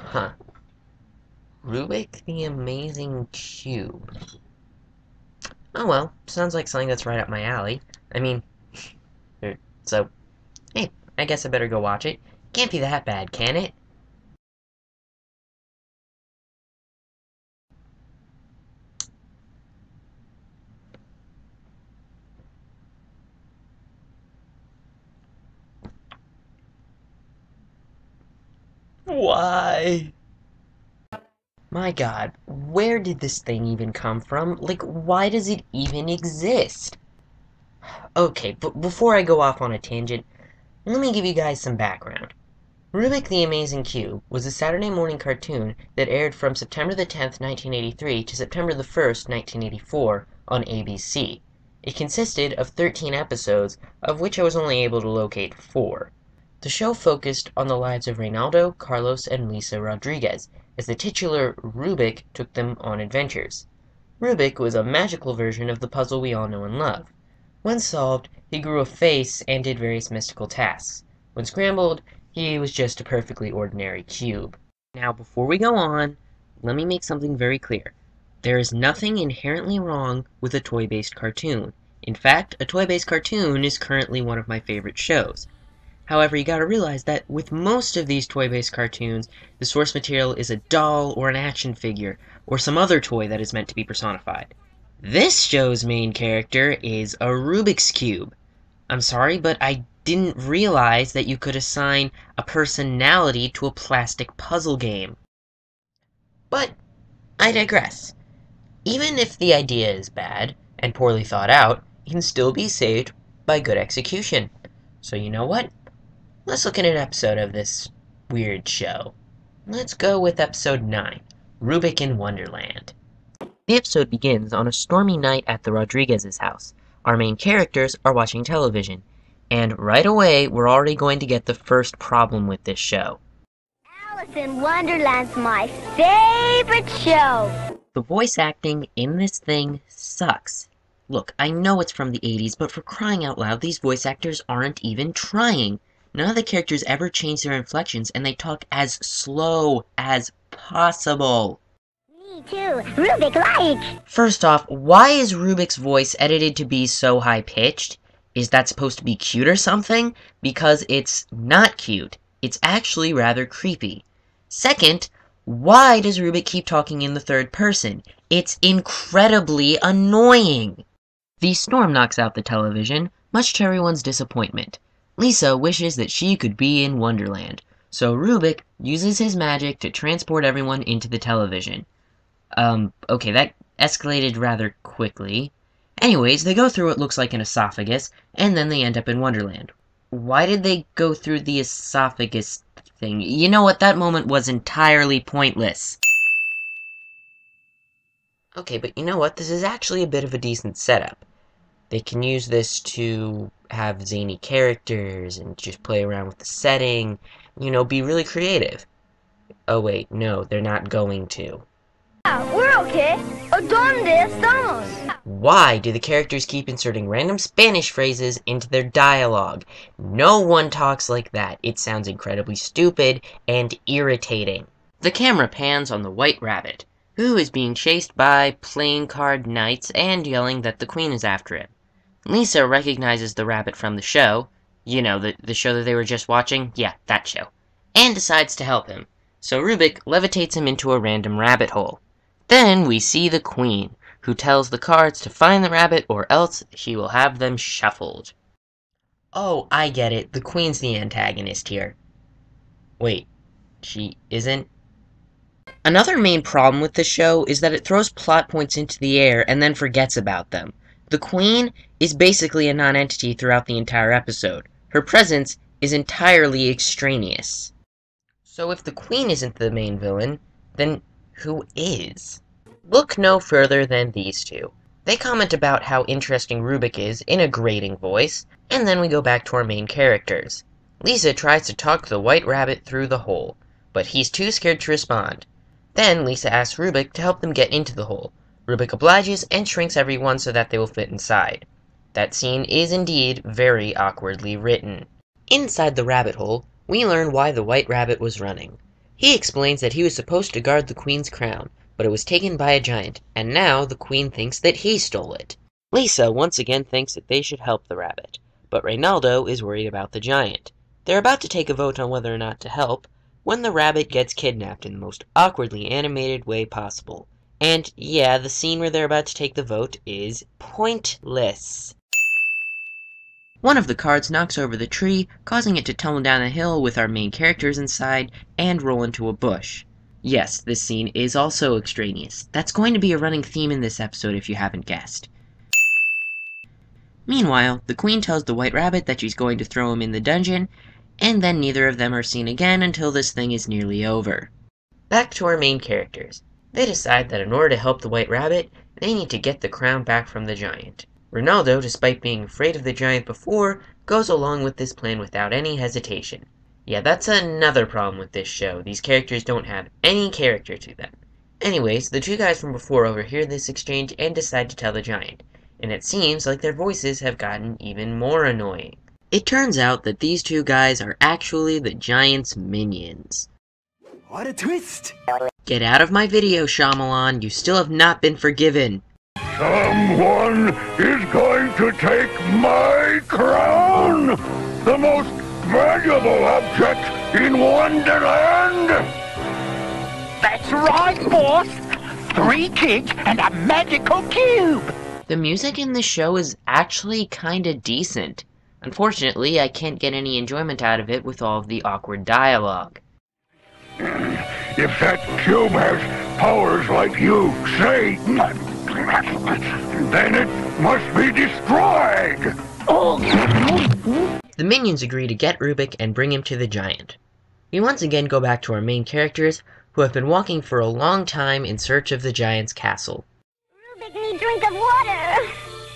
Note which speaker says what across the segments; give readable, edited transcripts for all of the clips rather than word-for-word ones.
Speaker 1: Huh. Rubik the Amazing Cube. Oh well, sounds like something that's right up my alley. I mean, so, hey, I guess I better go watch it. Can't be that bad, can it? Why? My god, where did this thing even come from? Like, why does it even exist? Okay, but before I go off on a tangent, let me give you guys some background. Rubik the Amazing Cube was a Saturday morning cartoon that aired from September the 10th, 1983 to September the 1st, 1984 on ABC. It consisted of 13 episodes, of which I was only able to locate 4. The show focused on the lives of Reynaldo, Carlos, and Lisa Rodriguez, as the titular Rubik took them on adventures. Rubik was a magical version of the puzzle we all know and love. When solved, he grew a face and did various mystical tasks. When scrambled, he was just a perfectly ordinary cube. Now, before we go on, let me make something very clear. There is nothing inherently wrong with a toy-based cartoon. In fact, a toy-based cartoon is currently one of my favorite shows. However, you gotta realize that with most of these toy-based cartoons, the source material is a doll or an action figure, or some other toy that is meant to be personified. This show's main character is a Rubik's Cube. I'm sorry, but I didn't realize that you could assign a personality to a plastic puzzle game. But I digress. Even if the idea is bad and poorly thought out, it can still be saved by good execution. So you know what? Let's look at an episode of this weird show. Let's go with episode 9, Rubik in Wonderland. The episode begins on a stormy night at the Rodriguez's house. Our main characters are watching television, and right away we're already going to get the first problem with this show.
Speaker 2: Alice in Wonderland's my favorite show!
Speaker 1: The voice acting in this thing sucks. Look, I know it's from the 80s, but for crying out loud, these voice actors aren't even trying. None of the characters ever change their inflections, and they talk as slow as possible.
Speaker 2: Me too, Rubik like!
Speaker 1: First off, why is Rubik's voice edited to be so high-pitched? Is that supposed to be cute or something? Because it's not cute. It's actually rather creepy. Second, why does Rubik keep talking in the third person? It's incredibly annoying! The storm knocks out the television, much to everyone's disappointment. Lisa wishes that she could be in Wonderland, so Rubik uses his magic to transport everyone into the television. Okay, that escalated rather quickly. Anyways, they go through what looks like an esophagus, and then they end up in Wonderland. Why did they go through the esophagus thing? You know what, that moment was entirely pointless. Okay, but you know what, this is actually a bit of a decent setup. They can use this to have zany characters and just play around with the setting, you know, be really creative. Oh wait, no, they're not going to.
Speaker 2: We're okay. ¿Dónde estamos?
Speaker 1: Why do the characters keep inserting random Spanish phrases into their dialogue? No one talks like that. It sounds incredibly stupid and irritating. The camera pans on the White Rabbit, who is being chased by playing card knights and yelling that the queen is after him. Lisa recognizes the rabbit from the show, you know, the show that they were just watching, yeah, that show, and decides to help him. So Rubik levitates him into a random rabbit hole. Then we see the queen, who tells the cards to find the rabbit or else she will have them shuffled. Oh, I get it, the queen's the antagonist here. Wait, she isn't? Another main problem with the show is that it throws plot points into the air and then forgets about them. The Queen is basically a non-entity throughout the entire episode. Her presence is entirely extraneous. So if the Queen isn't the main villain, then who is? Look no further than these two. They comment about how interesting Rubik is in a grating voice, and then we go back to our main characters. Lisa tries to talk the White Rabbit through the hole, but he's too scared to respond. Then Lisa asks Rubik to help them get into the hole. Rubik obliges and shrinks everyone so that they will fit inside. That scene is indeed very awkwardly written. Inside the rabbit hole, we learn why the White Rabbit was running. He explains that he was supposed to guard the queen's crown, but it was taken by a giant, and now the queen thinks that he stole it. Lisa once again thinks that they should help the rabbit, but Reynaldo is worried about the giant. They're about to take a vote on whether or not to help, when the rabbit gets kidnapped in the most awkwardly animated way possible. And yeah, the scene where they're about to take the vote is pointless. One of the cards knocks over the tree, causing it to tumble down a hill with our main characters inside and roll into a bush. Yes, this scene is also extraneous. That's going to be a running theme in this episode if you haven't guessed. Meanwhile, the queen tells the white rabbit that she's going to throw him in the dungeon, and then neither of them are seen again until this thing is nearly over. Back to our main characters. They decide that in order to help the white rabbit, they need to get the crown back from the giant. Reynaldo, despite being afraid of the giant before, goes along with this plan without any hesitation. Yeah, that's another problem with this show. These characters don't have any character to them. Anyways, the two guys from before overhear this exchange and decide to tell the giant, and it seems like their voices have gotten even more annoying. It turns out that these two guys are actually the giant's minions.
Speaker 3: What a twist!
Speaker 1: Get out of my video, Shyamalan. You still have not been forgiven.
Speaker 4: Someone is going to take my crown! The most valuable object in Wonderland!
Speaker 5: That's right, boss! 3 kids and a magical cube!
Speaker 1: The music in this show is actually kinda decent. Unfortunately, I can't get any enjoyment out of it with all of the awkward dialogue.
Speaker 4: If that cube has powers like you say, then it must be destroyed!
Speaker 1: The minions agree to get Rubik and bring him to the giant. We once again go back to our main characters, who have been walking for a long time in search of the giant's castle.
Speaker 2: Rubik needs drink of water.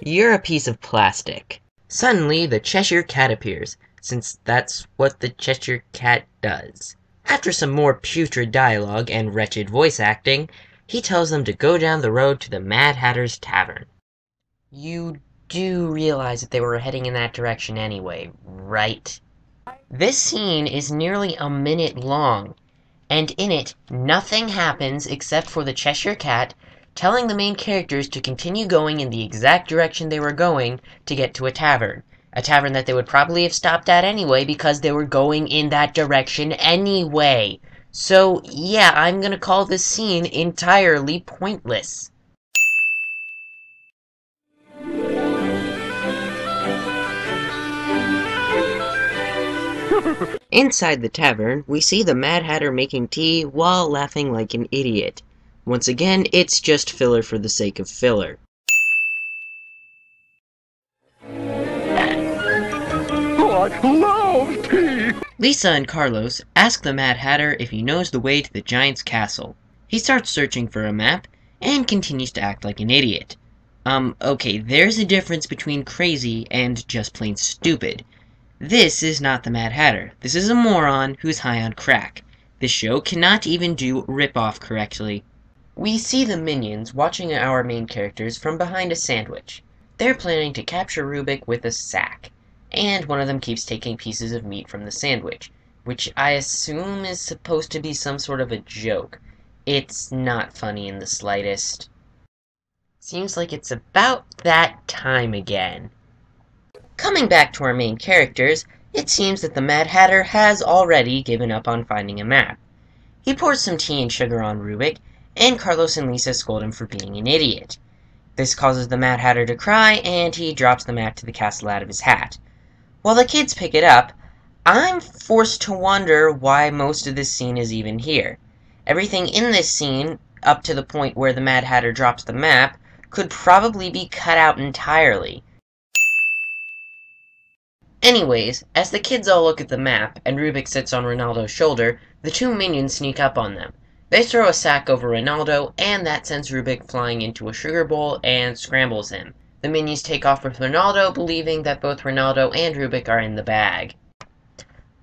Speaker 1: You're a piece of plastic. Suddenly, the Cheshire Cat appears, since that's what the Cheshire Cat does. After some more putrid dialogue and wretched voice acting, he tells them to go down the road to the Mad Hatter's Tavern. You do realize that they were heading in that direction anyway, right? This scene is nearly a minute long, and in it, nothing happens except for the Cheshire Cat telling the main characters to continue going in the exact direction they were going to get to a tavern that they would probably have stopped at anyway because they were going in that direction anyway. So, yeah, I'm gonna call this scene entirely pointless. Inside the tavern, we see the Mad Hatter making tea while laughing like an idiot. Once again, it's just filler for the sake of filler.
Speaker 4: I love tea!
Speaker 1: Lisa and Carlos ask the Mad Hatter if he knows the way to the giant's castle. He starts searching for a map, and continues to act like an idiot. Okay, there's a difference between crazy and just plain stupid. This is not the Mad Hatter. This is a moron who's high on crack. This show cannot even do rip-off correctly. We see the minions watching our main characters from behind a sandwich. They're planning to capture Rubik with a sack, and one of them keeps taking pieces of meat from the sandwich, which I assume is supposed to be some sort of a joke. It's not funny in the slightest. Seems like it's about that time again. Coming back to our main characters, it seems that the Mad Hatter has already given up on finding a map. He pours some tea and sugar on Rubik, and Carlos and Lisa scold him for being an idiot. This causes the Mad Hatter to cry, and he drops the map to the castle out of his hat. While the kids pick it up, I'm forced to wonder why most of this scene is even here. Everything in this scene, up to the point where the Mad Hatter drops the map, could probably be cut out entirely. Anyways, as the kids all look at the map, and Rubik sits on Reynaldo's shoulder, the two minions sneak up on them. They throw a sack over Reynaldo, and that sends Rubik flying into a sugar bowl and scrambles him. The minions take off with Reynaldo, believing that both Reynaldo and Rubik are in the bag.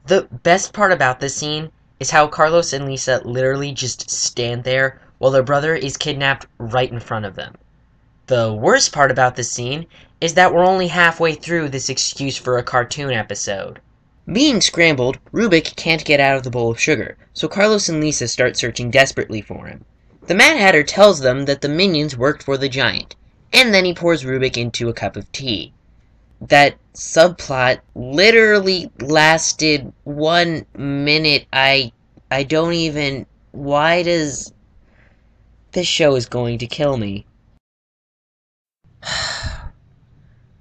Speaker 1: The best part about this scene is how Carlos and Lisa literally just stand there while their brother is kidnapped right in front of them. The worst part about this scene is that we're only halfway through this excuse for a cartoon episode. Being scrambled, Rubik can't get out of the bowl of sugar, so Carlos and Lisa start searching desperately for him. The Mad Hatter tells them that the minions worked for the giant, and then he pours Rubik into a cup of tea. That subplot literally lasted 1 minute. I don't even... Why does... This show is going to kill me.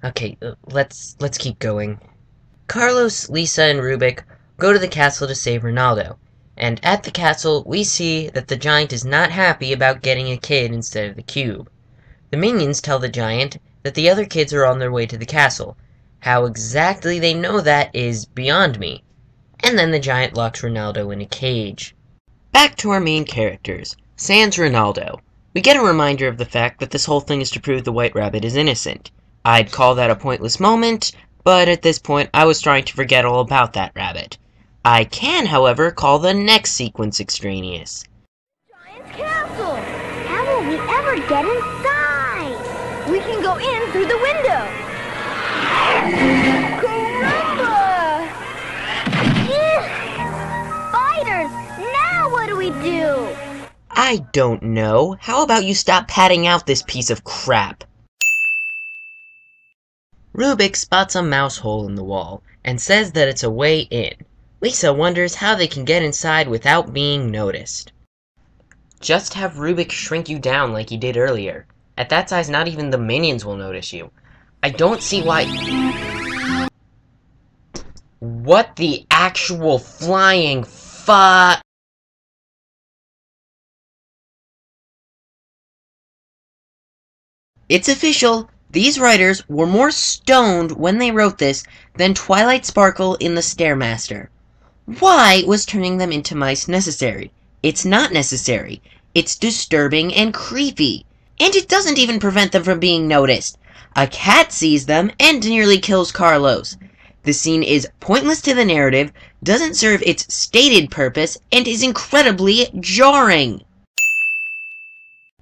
Speaker 1: Okay, let's keep going. Carlos, Lisa, and Rubik go to the castle to save Reynaldo, and at the castle we see that the giant is not happy about getting a kid instead of the cube. The minions tell the giant that the other kids are on their way to the castle. How exactly they know that is beyond me. And then the giant locks Reynaldo in a cage. Back to our main characters. Sans Reynaldo. We get a reminder of the fact that this whole thing is to prove the White Rabbit is innocent. I'd call that a pointless moment, but at this point I was trying to forget all about that rabbit. I can, however, call the next sequence extraneous.
Speaker 2: Giant's castle! How will we ever get inside? We can go in through the window. Caramba! Ew! Spiders! Now what do we do?
Speaker 1: I don't know. How about you stop patting out this piece of crap? Rubik spots a mouse hole in the wall and says that it's a way in. Lisa wonders how they can get inside without being noticed. Just have Rubik shrink you down like he did earlier. At that size, not even the minions will notice you. I don't see why... What the actual flying fu... It's official. These writers were more stoned when they wrote this than Twilight Sparkle in the Stairmaster. Why was turning them into mice necessary? It's not necessary. It's disturbing and creepy. And it doesn't even prevent them from being noticed. A cat sees them and nearly kills Carlos. The scene is pointless to the narrative, doesn't serve its stated purpose, and is incredibly jarring.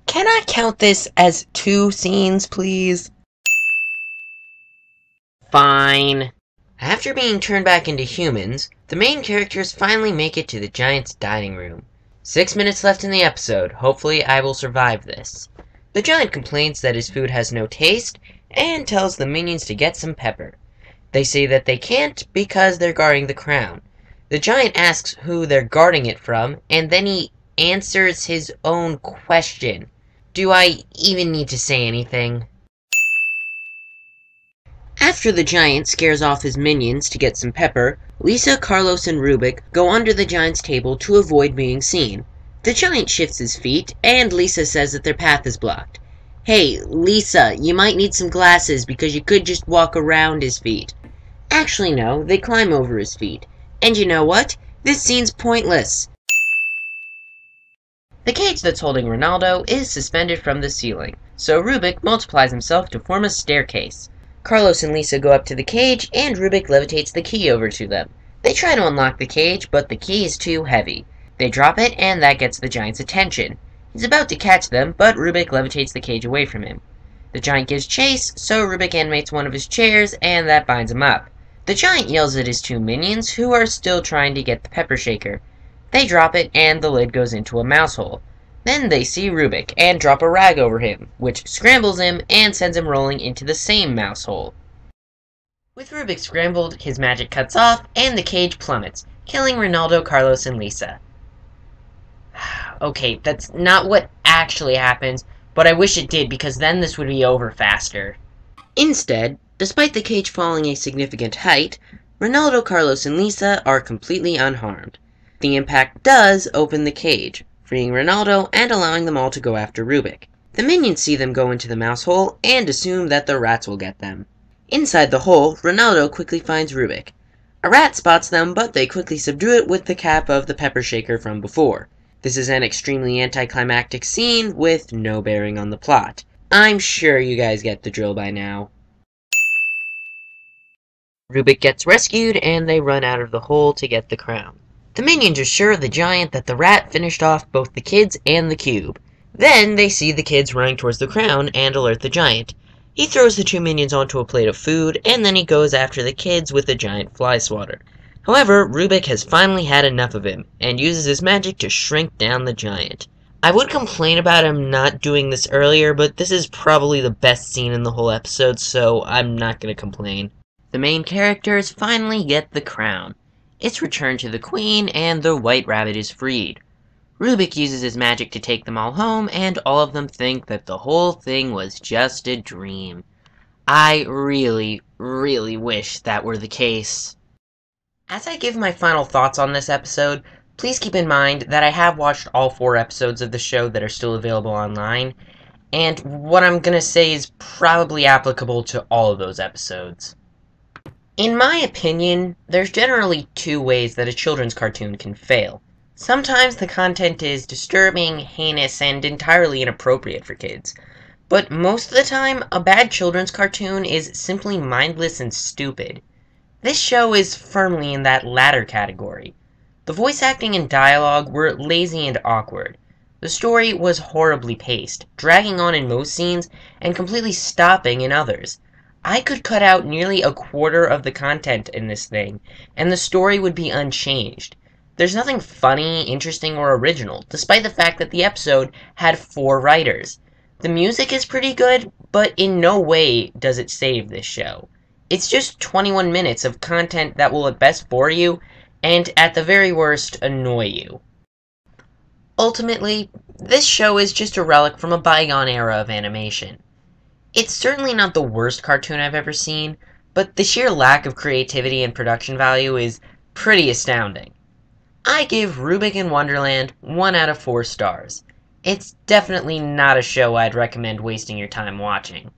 Speaker 1: Can I count this as 2 scenes, please? Fine. After being turned back into humans, the main characters finally make it to the giant's dining room. 6 minutes left in the episode. Hopefully I will survive this. The giant complains that his food has no taste, and tells the minions to get some pepper. They say that they can't because they're guarding the crown. The giant asks who they're guarding it from, and then he answers his own question. Do I even need to say anything? After the giant scares off his minions to get some pepper, Lisa, Carlos, and Rubik go under the giant's table to avoid being seen. The giant shifts his feet, and Lisa says that their path is blocked. Hey, Lisa, you might need some glasses because you could just walk around his feet. Actually, no, they climb over his feet. And you know what? This scene's pointless. The cage that's holding Reynaldo is suspended from the ceiling, so Rubik multiplies himself to form a staircase. Carlos and Lisa go up to the cage, and Rubik levitates the key over to them. They try to unlock the cage, but the key is too heavy. They drop it, and that gets the giant's attention. He's about to catch them, but Rubik levitates the cage away from him. The giant gives chase, so Rubik animates one of his chairs, and that binds him up. The giant yells at his 2 minions, who are still trying to get the pepper shaker. They drop it, and the lid goes into a mouse hole. Then they see Rubik, and drop a rag over him, which scrambles him and sends him rolling into the same mouse hole. With Rubik scrambled, his magic cuts off, and the cage plummets, killing Reynaldo, Carlos, and Lisa. Okay, that's not what actually happens, but I wish it did, because then this would be over faster. Instead, despite the cage falling a significant height, Reynaldo, Carlos, and Lisa are completely unharmed. The impact does open the cage, freeing Reynaldo and allowing them all to go after Rubik. The minions see them go into the mouse hole and assume that the rats will get them. Inside the hole, Reynaldo quickly finds Rubik. A rat spots them, but they quickly subdue it with the cap of the pepper shaker from before. This is an extremely anticlimactic scene with no bearing on the plot. I'm sure you guys get the drill by now. Rubik gets rescued, and they run out of the hole to get the crown. The minions assure the giant that the rat finished off both the kids and the cube. Then they see the kids running towards the crown and alert the giant. He throws the 2 minions onto a plate of food, and then he goes after the kids with a giant fly swatter. However, Rubik has finally had enough of him, and uses his magic to shrink down the giant. I would complain about him not doing this earlier, but this is probably the best scene in the whole episode, so I'm not gonna complain. The main characters finally get the crown. It's returned to the queen, and the white rabbit is freed. Rubik uses his magic to take them all home, and all of them think that the whole thing was just a dream. I really, really wish that were the case. As I give my final thoughts on this episode, please keep in mind that I have watched all 4 episodes of the show that are still available online, and what I'm gonna say is probably applicable to all of those episodes. In my opinion, there's generally 2 ways that a children's cartoon can fail. Sometimes the content is disturbing, heinous, and entirely inappropriate for kids. But most of the time, a bad children's cartoon is simply mindless and stupid. This show is firmly in that latter category. The voice acting and dialogue were lazy and awkward. The story was horribly paced, dragging on in most scenes and completely stopping in others. I could cut out nearly a quarter of the content in this thing, and the story would be unchanged. There's nothing funny, interesting, or original, despite the fact that the episode had 4 writers. The music is pretty good, but in no way does it save this show. It's just 21 minutes of content that will at best bore you, and at the very worst, annoy you. Ultimately, this show is just a relic from a bygone era of animation. It's certainly not the worst cartoon I've ever seen, but the sheer lack of creativity and production value is pretty astounding. I give Rubik and Wonderland 1 out of 4 stars. It's definitely not a show I'd recommend wasting your time watching.